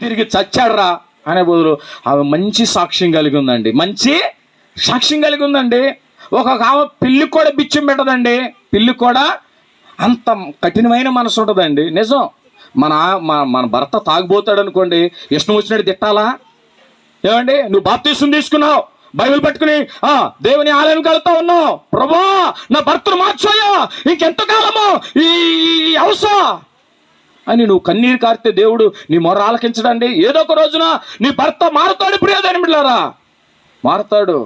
తిరిగి చచ్చాడురా అనే బదులు ఆమె మంచి సాక్ష్యం కలిగి ఉందండి, మంచి సాక్ష్యం కలిగి ఉందండి. ఒక్కొక్క ఆమె పిల్లి కూడా బిచ్చం పెట్టదండి, పిల్లి కూడా అంత కఠినమైన మనసు ఉంటుందండి. నిజం. మన భర్త తాగుపోతాడు అనుకోండి, ఇష్టం వచ్చినట్టు తిట్టాలా? ఏమండి, నువ్వు బాప్తీసం తీసుకున్నావు, బైబిల్ పట్టుకుని దేవుని ఆలయానికి వెళ్తా ఉన్నావు, ప్రభువా నా భర్తను మార్చాయా, ఇంకెంతకాలము ఈ అవసరం అని నువ్వు కన్నీరు కార్తే దేవుడు నీ మొర ఆలకించడండి. ఏదో ఒక రోజున నీ భర్త మారుతాడు ప్రియదని బిడ్డలారా, మారుతాడు.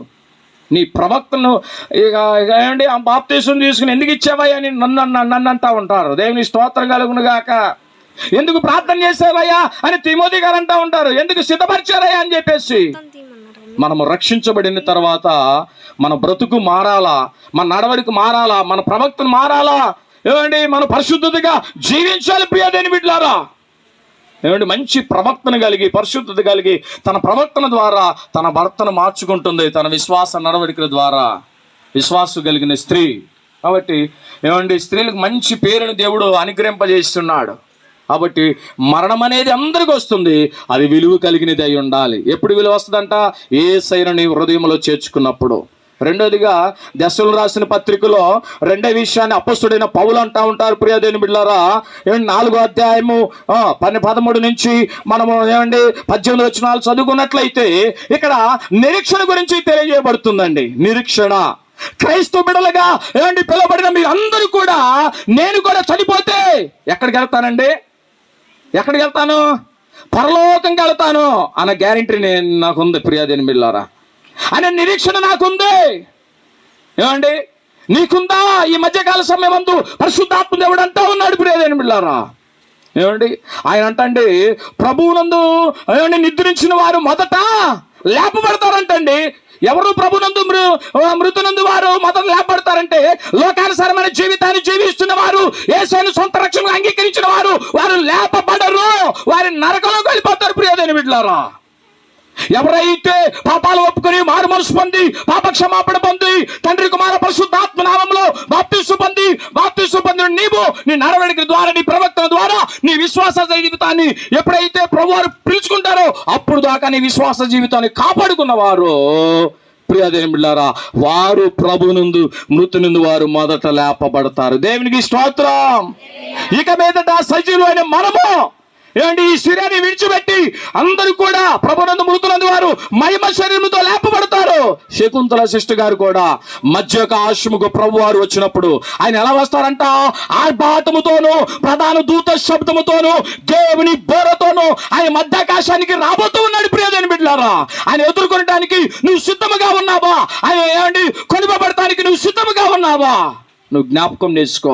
నీ ప్రవక్తను ఏమండి ఆ బాప్తీసం తీసుకుని ఎందుకు ఇచ్చావయ్యా అని నన్ను అంటా ఉంటారు. దేవుని స్తోత్రం కలుగును గాక. ఎందుకు ప్రార్థన చేసావయ్యా అని తిమోతి గారు అంటా ఉంటారు. ఎందుకు సిద్ధపరిచారయ్యా అని చెప్పేసి. మనము రక్షించబడిన తర్వాత మన బ్రతుకు మారాలా, మన నడవడికి మారాలా, మన ప్రవక్తను మారాలా, ఏమండి మన పరిశుద్ధతగా జీవించాలి ప్రియదేని బిడ్డలారా. ఏమండి మంచి ప్రవక్తను కలిగి పరిశుద్ధత కలిగి తన ప్రవక్తన ద్వారా తన భర్తను మార్చుకుంటుంది, తన విశ్వాస నడవడికల ద్వారా. విశ్వాసం కలిగిన స్త్రీ కాబట్టి ఏమండి స్త్రీలకు మంచి పేరును దేవుడు అనుగ్రహింపజేస్తున్నాడు. కాబట్టి మరణం అనేది అందరికి వస్తుంది, అది విలువ కలిగినది అయి ఉండాలి. ఎప్పుడు విలువ వస్తుందంట? యేసయ్యను నీ హృదయంలో చేర్చుకున్నప్పుడు. రెండోదిగా దశలు రాసిన పత్రికలో రెండో విషయాన్ని అపొస్తలుడైన పౌలు అంటా ఉంటారు ప్రియదేని బిడ్డలారా. 4వ అధ్యాయము 13 నుంచి మనము ఏమండి 18 వచనాలు చదువుకున్నట్లయితే ఇక్కడ నిరీక్షణ గురించి తెలియజేయబడుతుందండి. నిరీక్షణ క్రైస్తవ బిడ్డలుగా ఏమండి పిలువబడిన మీరు అందరూ కూడా, నేను కూడా చనిపోతే ఎక్కడికి వెళ్తానండి? ఎక్కడికి వెళ్తాను? పరలోకంకి వెళ్తాను అన్న గ్యారెంటీ నాకుంది ప్రియదేని బిడ్డలారా, అనే నిరీక్షణ నాకుంది. ఏమండి నీకుందా? ఈ మధ్యకాల సమయం అందు పరిశుద్ధాత్మ దేవుడు అంటా ఉన్నాడు ప్రియదేని బిడ్డలారా. ఏమండి ఆయన అంటండి ప్రభువునందు ఏమండి నిద్రించిన వారు మొదట లేపబడతారంటండి. ఎవరు ప్రభునందు మృతునందు వారు మొదట లేపబడతారంటే లోకానుసారమైన జీవితాన్ని జీవిస్తున్న వారు, యేసును సొంత రక్షణగా అంగీకరించిన వారు, వారు లేపబడరు, వారి నరకంలో వెళ్ళిపోతారు ప్రియదేని బిడ్డలారా. ఎవరైతే పాపాలు ఒప్పుకొని మారు మనసు పొంది పాప క్షమాపణ పొంది తండ్రి కుమార పరిశుద్ధాత్మ నామములో బాప్తీసు పొందిన నీవు నీ నడవడిక ద్వారా, నీ ప్రవక్తన ద్వారా నీ విశ్వాస జీవితాన్ని ఎప్పుడైతే ప్రభువారు పిలుచుకుంటారో అప్పుడు దాకా నీ విశ్వాస జీవితాన్ని కాపాడుకున్నవారు ప్రియదేని బిడ్డలారా, వారు ప్రభునందు మృతునందు వారు మొదట లేపబడతారు. దేవునికి స్తోత్రం. ఇక మీదట సజీవులైన మనము ఏమండి ఈ శరీరాన్ని విడిచిపెట్టి అందరూ కూడా ప్రభునందు మృతులందు వారు మహిమ శరీరంతో లేపబడతారు. శకుంతల సిస్టర్ గారు కూడా మధ్యాకాశముకు ప్రభు వారు వచ్చినప్పుడు ఆయన ఎలా వస్తారంట? ఆర్భాటముతోను ప్రధాన దూత శబ్దముతోను దేవుని బోరతోను ఆయన మధ్యాకాశానికి రాబోతూ ఉన్నాడు ప్రియదేని బిడ్డలారా. ఆయన ఎదుర్కొనడానికి నువ్వు సిద్ధముగా ఉన్నావా? ఆయన ఏమండి కొనిపబడటానికి నువ్వు సిద్ధముగా ఉన్నావా? నువ్వు జ్ఞాపకం చేసుకో.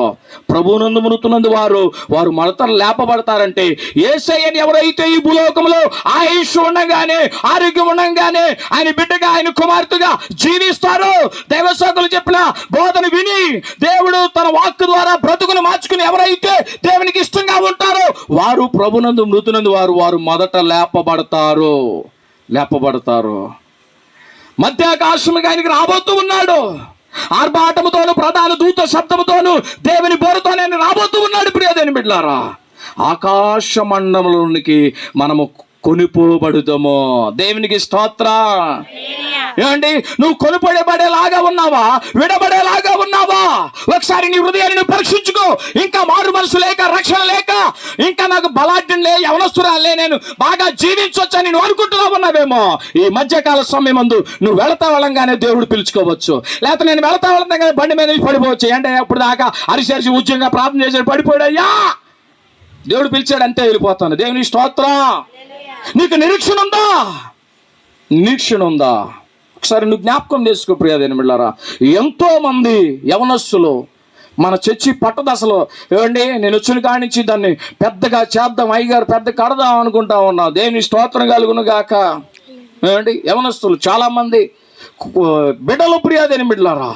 ప్రభువునందు మృతునందు వారు మొదట లేపబడతారంటే యేసయ్యని ఎవరైతే ఈ భూలోకంలో ఆయుష్ ఉండగానే ఆరోగ్యం ఉండగానే ఆయన బిడ్డగా ఆయన కుమార్తెగా జీవిస్తారో, దైవసేవకులు చెప్పిన బోధన విని దేవుడు తన వాక్కు ద్వారా బ్రతుకును మార్చుకుని ఎవరైతే దేవునికి ఇష్టంగా ఉంటారో వారు ప్రభునందు మృతునందు వారు మొదట లేపబడతారు. మధ్యాకాశముగా ఆయనకి రాబోతూ ఉన్నాడు. ఆర్భాటముతోను ప్రధాన దూత శబ్దముతోను దేవుని బోరతో నేను రాబోతూ ఉన్నాడు ప్రియదేని బిడ్డలారా. ఆకాశ మండలంలోనికి మనము కొనిపోబడుతాము. దేవునికి స్తోత్రం. ఏమండి నువ్వు కొనిపడబడేలాగా ఉన్నావా? విడబడేలాగా ఉన్నావా? ఒకసారి నీ హృదయాన్ని నువ్వు పరీక్షించుకో. ఇంకా మారు మనసు లేక, రక్షణ లేక, ఇంకా నాకు బలాఢ్యం లే, యవనస్తురాలే, నేను బాగా జీవించవచ్చని నువ్వు అనుకుంటున్నా ఉన్నావేమో. ఈ మధ్యకాల సమయం ముందు నువ్వు వెళతా వెళ్ళంగానే దేవుడు పిలుచుకోవచ్చు. లేకపోతే నేను వెళతా వెళ్ళంగానే బండి మీద పడిపోవచ్చు. అంటే అప్పుడు దాకా అరిసి ఉద్యోగంగా ప్రార్థన చేసి పడిపోయాడయ్యా, దేవుడు పిలిచాడు అంతే వెళ్ళిపోతాను. దేవుని స్తోత్రం. నీకు నిరీక్షణ ఉందా? ఒకసారి నువ్వు జ్ఞాపకం చేసుకో ప్రియదేని బిడ్డలారా. ఎంతో మంది యవనస్తులు మన చర్చి పట్టదశలో ఏమండి నేను వచ్చిన కాడి నుంచి దాన్ని పెద్దగా చేద్దాం, అయ్యగారు పెద్ద కడదాం అనుకుంటా ఉన్నా. దేవుని స్తోత్రం కలుగును గాక. ఏమండి యవనస్తులు చాలా మంది బిడ్డలు ప్రియదేని బిడ్డలారా,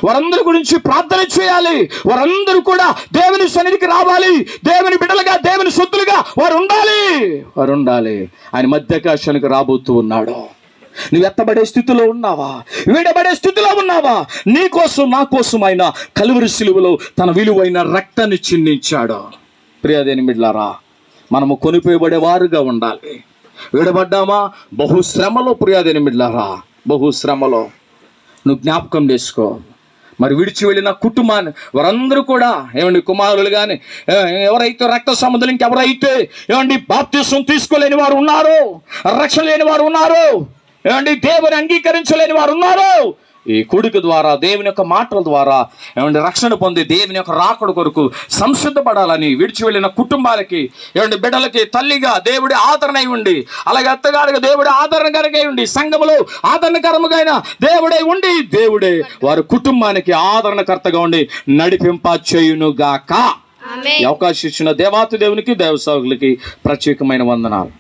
వారందరి గురించి ప్రార్థన చేయాలి. వారందరూ కూడా దేవుని సన్నిధికి రావాలి. దేవుని బిడ్డలుగా, దేవుని సొత్తులుగా వారు ఉండాలి. ఆయన మధ్యాకాశానికి రాబోతూ ఉన్నాడు. నువ్వు ఎత్తబడే స్థితిలో ఉన్నావా? వీడబడే స్థితిలో ఉన్నావా? నీ కోసం నా కోసం ఆయన కలువరి సిలువలో తన విలువైన రక్తాన్ని చిందించాడు. ప్రియదేని బిడ్డలారా, మనము కొనిపోయబడేవారుగా ఉండాలి. విడబడ్డామా? బహుశ్రమలో ప్రియాదేని బిడ్డలారా, బహుశ్రమలో. నువ్వు జ్ఞాపకం చేసుకో. మరి విడిచి వెళ్ళిన కుటుంబాన్ని వారందరూ కూడా ఏమండి, కుమారులు కానీ ఎవరైతే రక్త సంబంధులు ఇంకెవరైతే ఏమండి బాప్తిసం తీసుకోలేని వారు ఉన్నారు, రక్షణ లేని వారు ఉన్నారు, ఏమండి దేవుని అంగీకరించలేని వారు ఉన్నారు, ఈ కొడుకు ద్వారా దేవుని యొక్క మాటల ద్వారా ఏమండి రక్షణ పొంది దేవుని యొక్క రాకడ కొరకు సంసిద్ధపడాలని విడిచి వెళ్ళిన కుటుంబాలకి, ఏమండి బిడ్డలకి తల్లిగా దేవుడి ఆదరణ అయి ఉండి, అలాగే అత్తగారుగా దేవుడి ఆదరణకరమై ఉండి, సంఘములో ఆదరణకరముగా దేవుడై ఉండి, దేవుడే వారి కుటుంబానికి ఆదరణకర్తగా ఉండి నడిపింప చేయునుగాక. అవకాశం ఇచ్చిన దేవాతి దేవునికి, దేవ సేవకులకి ప్రత్యేకమైన వందనాలు.